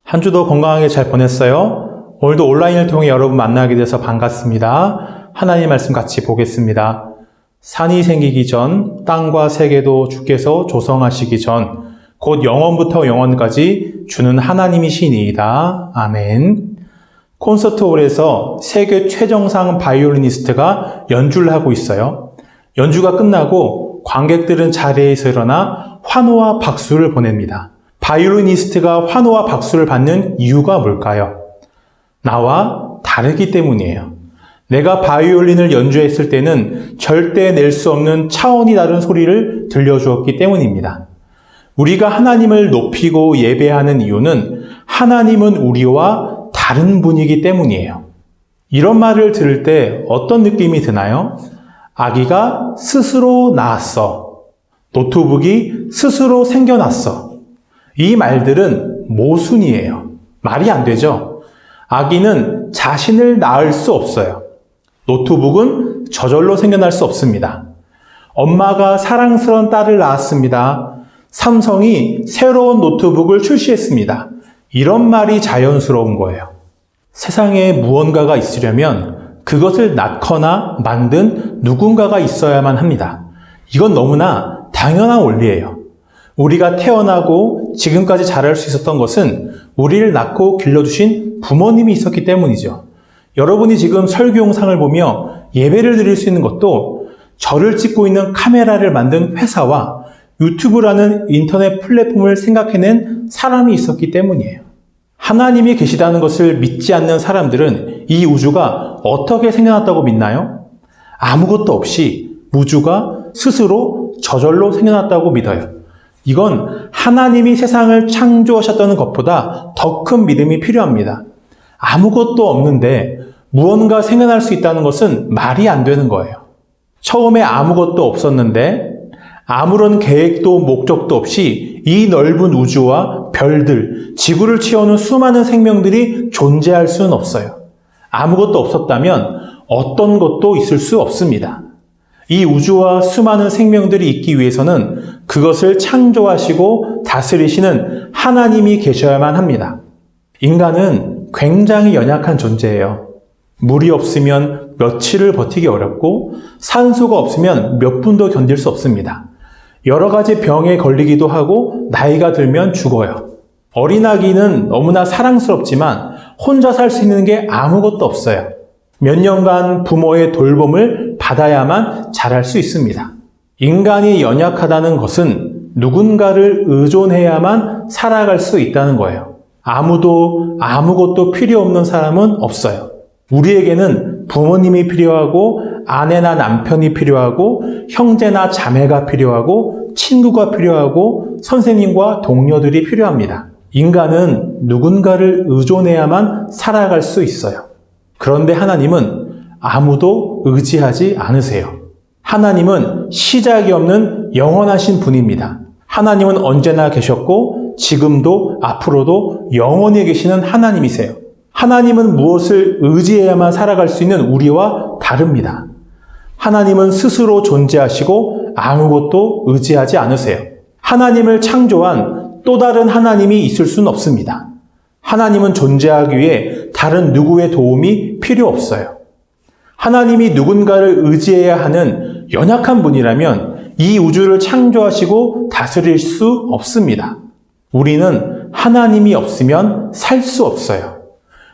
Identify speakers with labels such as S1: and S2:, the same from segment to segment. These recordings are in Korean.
S1: 한 주도 건강하게 잘 보냈어요? 오늘도 온라인을 통해 여러분 만나게 돼서 반갑습니다. 하나님 말씀 같이 보겠습니다. 산이 생기기 전, 땅과 세계도 주께서 조성하시기 전, 곧 영원부터 영원까지 주는 하나님이시니이다. 아멘. 콘서트홀에서 세계 최정상 바이올리니스트가 연주를 하고 있어요. 연주가 끝나고 관객들은 자리에서 일어나 환호와 박수를 보냅니다. 바이올리니스트가 환호와 박수를 받는 이유가 뭘까요? 나와 다르기 때문이에요. 내가 바이올린을 연주했을 때는 절대 낼 수 없는 차원이 다른 소리를 들려주었기 때문입니다. 우리가 하나님을 높이고 예배하는 이유는 하나님은 우리와 다른 분이기 때문이에요. 이런 말을 들을 때 어떤 느낌이 드나요? 아기가 스스로 낳았어. 노트북이 스스로 생겨났어. 이 말들은 모순이에요. 말이 안 되죠? 아기는 자신을 낳을 수 없어요. 노트북은 저절로 생겨날 수 없습니다. 엄마가 사랑스러운 딸을 낳았습니다. 삼성이 새로운 노트북을 출시했습니다. 이런 말이 자연스러운 거예요. 세상에 무언가가 있으려면 그것을 낳거나 만든 누군가가 있어야만 합니다. 이건 너무나 당연한 원리예요. 우리가 태어나고 지금까지 자랄 수 있었던 것은 우리를 낳고 길러주신 부모님이 있었기 때문이죠. 여러분이 지금 설교 영상을 보며 예배를 드릴 수 있는 것도 저를 찍고 있는 카메라를 만든 회사와 유튜브라는 인터넷 플랫폼을 생각해낸 사람이 있었기 때문이에요. 하나님이 계시다는 것을 믿지 않는 사람들은 이 우주가 어떻게 생겨났다고 믿나요? 아무것도 없이 우주가 스스로 저절로 생겨났다고 믿어요. 이건 하나님이 세상을 창조하셨다는 것보다 더 큰 믿음이 필요합니다. 아무것도 없는데 무언가 생겨날 수 있다는 것은 말이 안 되는 거예요. 처음에 아무것도 없었는데 아무런 계획도 목적도 없이 이 넓은 우주와 별들, 지구를 채우는 수많은 생명들이 존재할 수는 없어요. 아무것도 없었다면 어떤 것도 있을 수 없습니다. 이 우주와 수많은 생명들이 있기 위해서는 그것을 창조하시고 다스리시는 하나님이 계셔야만 합니다. 인간은 굉장히 연약한 존재예요. 물이 없으면 며칠을 버티기 어렵고 산소가 없으면 몇 분도 견딜 수 없습니다. 여러 가지 병에 걸리기도 하고 나이가 들면 죽어요. 어린아기는 너무나 사랑스럽지만 혼자 살 수 있는 게 아무것도 없어요. 몇 년간 부모의 돌봄을 받아야만 자랄 수 있습니다. 인간이 연약하다는 것은 누군가를 의존해야만 살아갈 수 있다는 거예요. 아무도 아무것도 필요 없는 사람은 없어요. 우리에게는 부모님이 필요하고 아내나 남편이 필요하고 형제나 자매가 필요하고 친구가 필요하고 선생님과 동료들이 필요합니다. 인간은 누군가를 의존해야만 살아갈 수 있어요. 그런데 하나님은 아무도 의지하지 않으세요. 하나님은 시작이 없는 영원하신 분입니다. 하나님은 언제나 계셨고 지금도 앞으로도 영원히 계시는 하나님이세요. 하나님은 무엇을 의지해야만 살아갈 수 있는 우리와 다릅니다. 하나님은 스스로 존재하시고 아무것도 의지하지 않으세요. 하나님을 창조한 또 다른 하나님이 있을 수는 없습니다. 하나님은 존재하기 위해 다른 누구의 도움이 필요 없어요. 하나님이 누군가를 의지해야 하는 연약한 분이라면 이 우주를 창조하시고 다스릴 수 없습니다. 우리는 하나님이 없으면 살 수 없어요.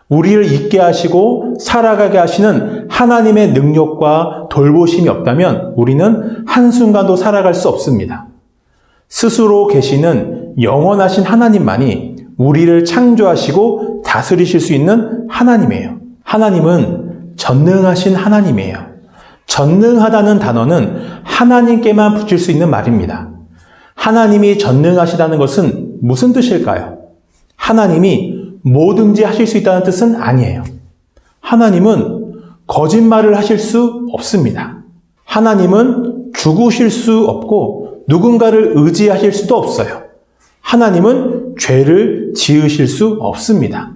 S1: 우리를 있게 하시고 살아가게 하시는 하나님의 능력과 돌보심이 없다면 우리는 한순간도 살아갈 수 없습니다. 스스로 계시는 영원하신 하나님만이 우리를 창조하시고 다스리실 수 있는 하나님이에요. 하나님은 전능하신 하나님이에요. 전능하다는 단어는 하나님께만 붙일 수 있는 말입니다. 하나님이 전능하시다는 것은 무슨 뜻일까요? 하나님이 뭐든지 하실 수 있다는 뜻은 아니에요. 하나님은 거짓말을 하실 수 없습니다. 하나님은 죽으실 수 없고 누군가를 의지하실 수도 없어요. 하나님은 죄를 지으실 수 없습니다.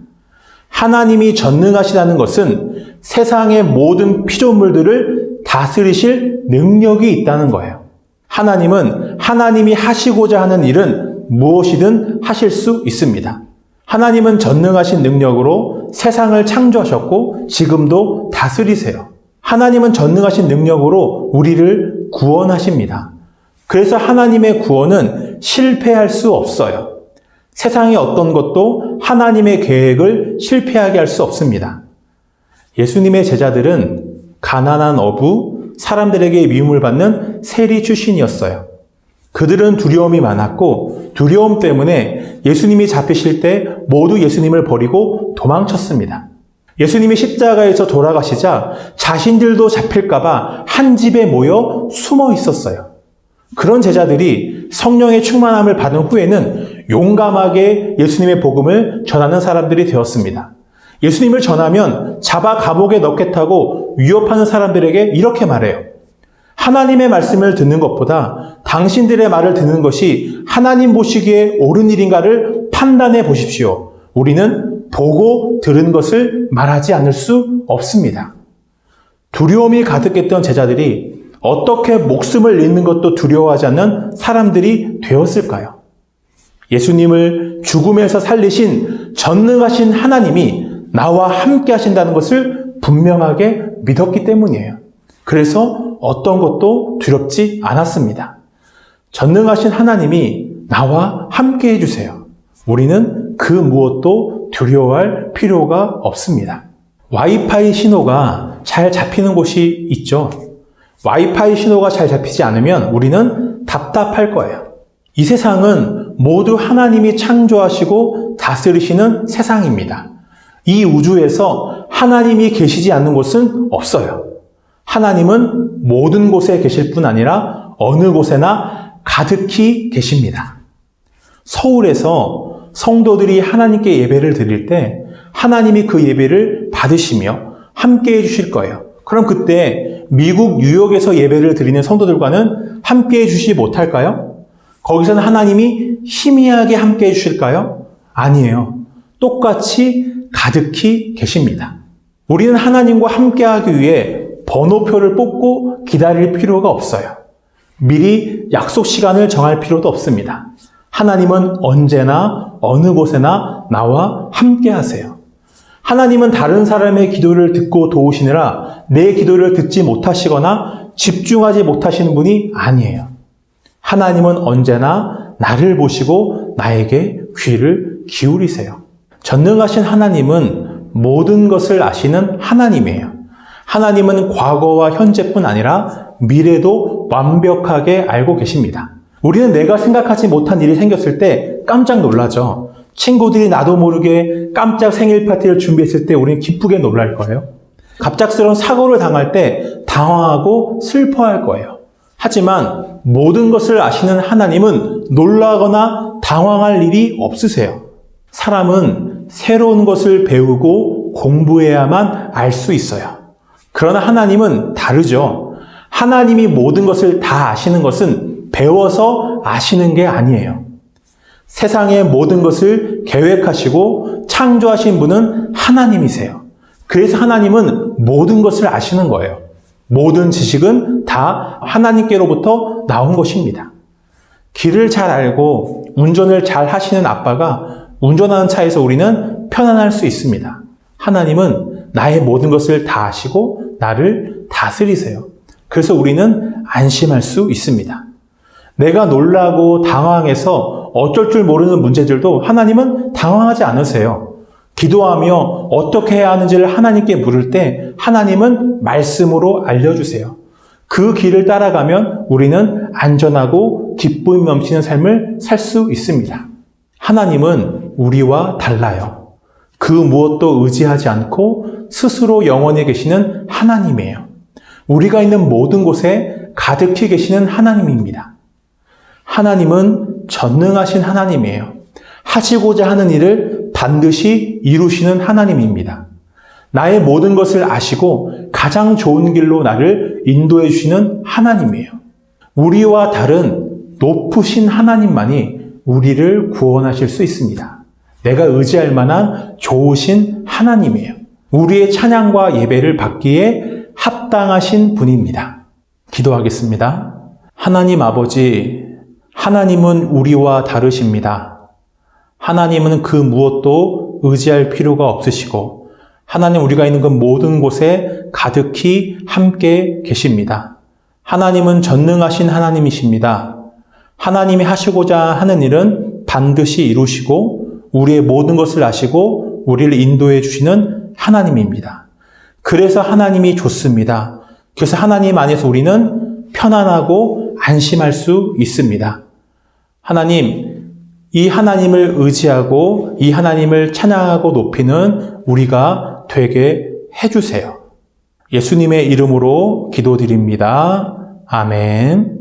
S1: 하나님이 전능하시다는 것은 세상의 모든 피조물들을 다스리실 능력이 있다는 거예요. 하나님은 하나님이 하시고자 하는 일은 무엇이든 하실 수 있습니다. 하나님은 전능하신 능력으로 세상을 창조하셨고 지금도 다스리세요. 하나님은 전능하신 능력으로 우리를 구원하십니다. 그래서 하나님의 구원은 실패할 수 없어요. 세상의 어떤 것도 하나님의 계획을 실패하게 할 수 없습니다. 예수님의 제자들은 가난한 어부, 사람들에게 미움을 받는 세리 출신이었어요. 그들은 두려움이 많았고 두려움 때문에 예수님이 잡히실 때 모두 예수님을 버리고 도망쳤습니다. 예수님이 십자가에서 돌아가시자 자신들도 잡힐까봐 한 집에 모여 숨어 있었어요. 그런 제자들이 성령의 충만함을 받은 후에는 용감하게 예수님의 복음을 전하는 사람들이 되었습니다. 예수님을 전하면 잡아 감옥에 넣겠다고 위협하는 사람들에게 이렇게 말해요. 하나님의 말씀을 듣는 것보다 당신들의 말을 듣는 것이 하나님 보시기에 옳은 일인가를 판단해 보십시오. 우리는 보고 들은 것을 말하지 않을 수 없습니다. 두려움이 가득했던 제자들이 어떻게 목숨을 잃는 것도 두려워하지 않는 사람들이 되었을까요? 예수님을 죽음에서 살리신 전능하신 하나님이 나와 함께 하신다는 것을 분명하게 믿었기 때문이에요. 그래서 어떤 것도 두렵지 않았습니다. 전능하신 하나님이 나와 함께 해주세요. 우리는 그 무엇도 두려워할 필요가 없습니다. 와이파이 신호가 잘 잡히는 곳이 있죠. 와이파이 신호가 잘 잡히지 않으면 우리는 답답할 거예요. 이 세상은 모두 하나님이 창조하시고 다스리시는 세상입니다. 이 우주에서 하나님이 계시지 않는 곳은 없어요. 하나님은 모든 곳에 계실 뿐 아니라 어느 곳에나 가득히 계십니다. 서울에서 성도들이 하나님께 예배를 드릴 때 하나님이 그 예배를 받으시며 함께 해주실 거예요. 그럼 그때 미국 뉴욕에서 예배를 드리는 성도들과는 함께 해주시지 못할까요? 거기서는 하나님이 희미하게 함께 해주실까요? 아니에요. 똑같이 가득히 계십니다. 우리는 하나님과 함께하기 위해 번호표를 뽑고 기다릴 필요가 없어요. 미리 약속 시간을 정할 필요도 없습니다. 하나님은 언제나 어느 곳에나 나와 함께 하세요. 하나님은 다른 사람의 기도를 듣고 도우시느라 내 기도를 듣지 못하시거나 집중하지 못하시는 분이 아니에요. 하나님은 언제나 나를 보시고 나에게 귀를 기울이세요. 전능하신 하나님은 모든 것을 아시는 하나님이에요. 하나님은 과거와 현재뿐 아니라 미래도 완벽하게 알고 계십니다. 우리는 내가 생각하지 못한 일이 생겼을 때 깜짝 놀라죠. 친구들이 나도 모르게 깜짝 생일 파티를 준비했을 때 우리는 기쁘게 놀랄 거예요. 갑작스러운 사고를 당할 때 당황하고 슬퍼할 거예요. 하지만 모든 것을 아시는 하나님은 놀라거나 당황할 일이 없으세요. 사람은 새로운 것을 배우고 공부해야만 알 수 있어요. 그러나 하나님은 다르죠. 하나님이 모든 것을 다 아시는 것은 배워서 아시는 게 아니에요. 세상의 모든 것을 계획하시고 창조하신 분은 하나님이세요. 그래서 하나님은 모든 것을 아시는 거예요. 모든 지식은 다 하나님께로부터 나온 것입니다. 길을 잘 알고 운전을 잘 하시는 아빠가 운전하는 차에서 우리는 편안할 수 있습니다. 하나님은 나의 모든 것을 다 아시고 나를 다스리세요. 그래서 우리는 안심할 수 있습니다. 내가 놀라고 당황해서 어쩔 줄 모르는 문제들도 하나님은 당황하지 않으세요. 기도하며 어떻게 해야 하는지를 하나님께 물을 때 하나님은 말씀으로 알려주세요. 그 길을 따라가면 우리는 안전하고 기쁨 넘치는 삶을 살 수 있습니다. 하나님은 우리와 달라요. 그 무엇도 의지하지 않고 스스로 영원히 계시는 하나님이에요. 우리가 있는 모든 곳에 가득히 계시는 하나님입니다. 하나님은 전능하신 하나님이에요. 하시고자 하는 일을 반드시 이루시는 하나님입니다. 나의 모든 것을 아시고 가장 좋은 길로 나를 인도해 주시는 하나님이에요. 우리와 다른 높으신 하나님만이 우리를 구원하실 수 있습니다. 내가 의지할 만한 좋으신 하나님이에요. 우리의 찬양과 예배를 받기에 합당하신 분입니다. 기도하겠습니다. 하나님 아버지, 하나님은 우리와 다르십니다. 하나님은 그 무엇도 의지할 필요가 없으시고 하나님 우리가 있는 그 모든 곳에 가득히 함께 계십니다. 하나님은 전능하신 하나님이십니다. 하나님이 하시고자 하는 일은 반드시 이루시고 우리의 모든 것을 아시고 우리를 인도해 주시는 하나님입니다. 그래서 하나님이 좋습니다. 그래서 하나님 안에서 우리는 편안하고 안심할 수 있습니다. 하나님, 이 하나님을 의지하고 이 하나님을 찬양하고 높이는 우리가 되게 해주세요. 예수님의 이름으로 기도드립니다. 아멘.